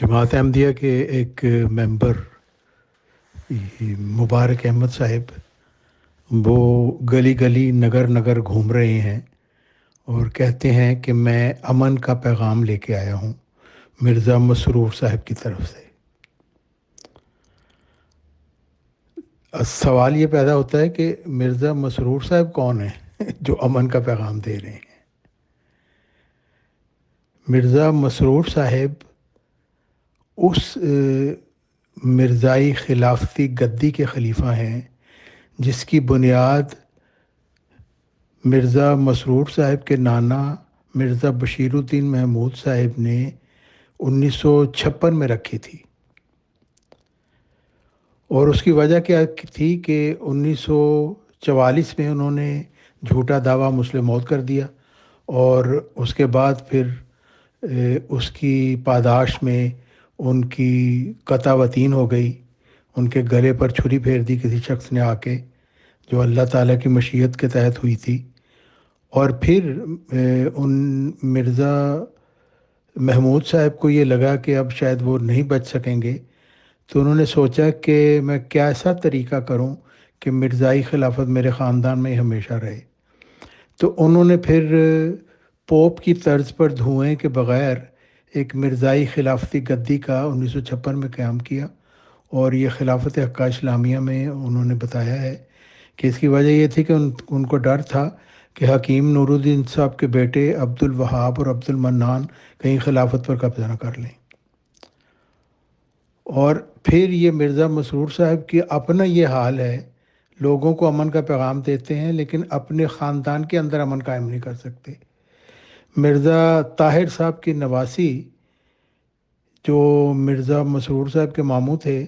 جماعت احمدیہ کے ایک ممبر مبارک احمد صاحب وہ گلی گلی نگر نگر گھوم رہے ہیں اور کہتے ہیں کہ میں امن کا پیغام لے کے آیا ہوں مرزا مسرور صاحب کی طرف سے۔ سوال یہ پیدا ہوتا ہے کہ مرزا مسرور صاحب کون ہیں جو امن کا پیغام دے رہے ہیں؟ مرزا مسرور صاحب اس مرزائی خلافتی گدی کے خلیفہ ہیں جس کی بنیاد مرزا مسرور صاحب کے نانا مرزا بشیر الدین محمود صاحب نے 1956 میں رکھی تھی، اور اس کی وجہ کیا تھی کہ 1944 میں انہوں نے جھوٹا دعویٰ مسلم موت کر دیا، اور اس کے بعد پھر اس کی پاداش میں ان کی قطع وطین ہو گئی، ان کے گلے پر چھری پھیر دی کسی شخص نے آ کے، جو اللہ تعالیٰ کی مشیت کے تحت ہوئی تھی۔ اور پھر ان مرزا محمود صاحب کو یہ لگا کہ اب شاید وہ نہیں بچ سکیں گے، تو انہوں نے سوچا کہ میں کیا ایسا طریقہ کروں کہ مرزائی خلافت میرے خاندان میں ہمیشہ رہے۔ تو انہوں نے پھر پوپ کی طرز پر دھوئیں کے بغیر ایک مرزائی خلافتی گدی کا 1956 میں قیام کیا، اور یہ خلافت حقہ اسلامیہ میں انہوں نے بتایا ہے کہ اس کی وجہ یہ تھی کہ ان کو ڈر تھا کہ حکیم نور الدین صاحب کے بیٹے عبد الوہاب اور عبد المنان کہیں خلافت پر قبضہ نہ کر لیں۔ اور پھر یہ مرزا مسرور صاحب کی اپنا یہ حال ہے، لوگوں کو امن کا پیغام دیتے ہیں لیکن اپنے خاندان کے اندر امن قائم نہیں کر سکتے۔ مرزا طاہر صاحب کی نواسی جو مرزا مسرور صاحب کے ماموں تھے،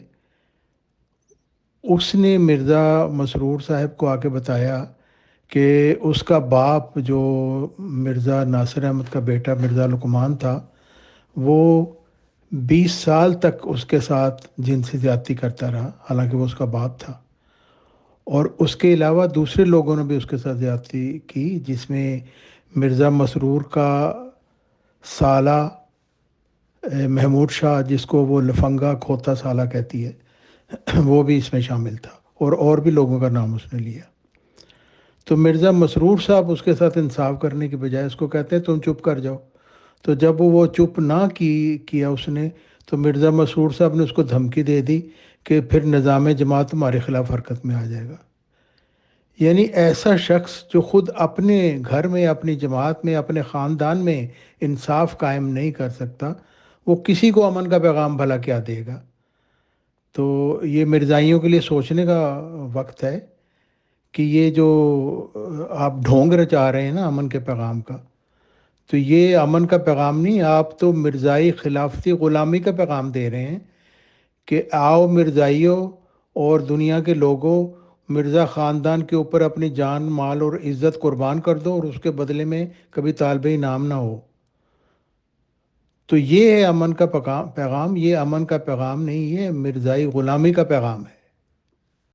اس نے مرزا مسرور صاحب کو آ کے بتایا کہ اس کا باپ جو مرزا ناصر احمد کا بیٹا مرزا لقمان تھا، وہ 20 سال تک اس کے ساتھ جنسی زیادتی کرتا رہا، حالانکہ وہ اس کا باپ تھا، اور اس کے علاوہ دوسرے لوگوں نے بھی اس کے ساتھ زیادتی کی، جس میں مرزا مسرور کا سالہ محمود شاہ، جس کو وہ لفنگا کھوتا سالہ کہتی ہے، وہ بھی اس میں شامل تھا، اور بھی لوگوں کا نام اس نے لیا۔ تو مرزا مسرور صاحب اس کے ساتھ انصاف کرنے کے بجائے اس کو کہتے ہیں تم چپ کر جاؤ۔ تو جب وہ چپ نہ کیا اس نے، تو مرزا مسرور صاحب نے اس کو دھمکی دے دی کہ پھر نظام جماعت تمہارے خلاف حرکت میں آ جائے گا۔ یعنی ایسا شخص جو خود اپنے گھر میں، اپنی جماعت میں، اپنے خاندان میں انصاف قائم نہیں کر سکتا، وہ کسی کو امن کا پیغام بھلا کیا دے گا؟ تو یہ مرزائیوں کے لیے سوچنے کا وقت ہے کہ یہ جو آپ ڈھونگ رچا رہے ہیں نا امن کے پیغام کا، تو یہ امن کا پیغام نہیں، آپ تو مرزائی خلافتی غلامی کا پیغام دے رہے ہیں کہ آؤ مرزائیوں اور دنیا کے لوگوں، مرزا خاندان کے اوپر اپنی جان، مال اور عزت قربان کر دو، اور اس کے بدلے میں کبھی طالب انعام نہ ہو۔ تو یہ ہے امن کا پیغام، یہ امن کا پیغام نہیں، یہ مرزائی غلامی کا پیغام ہے۔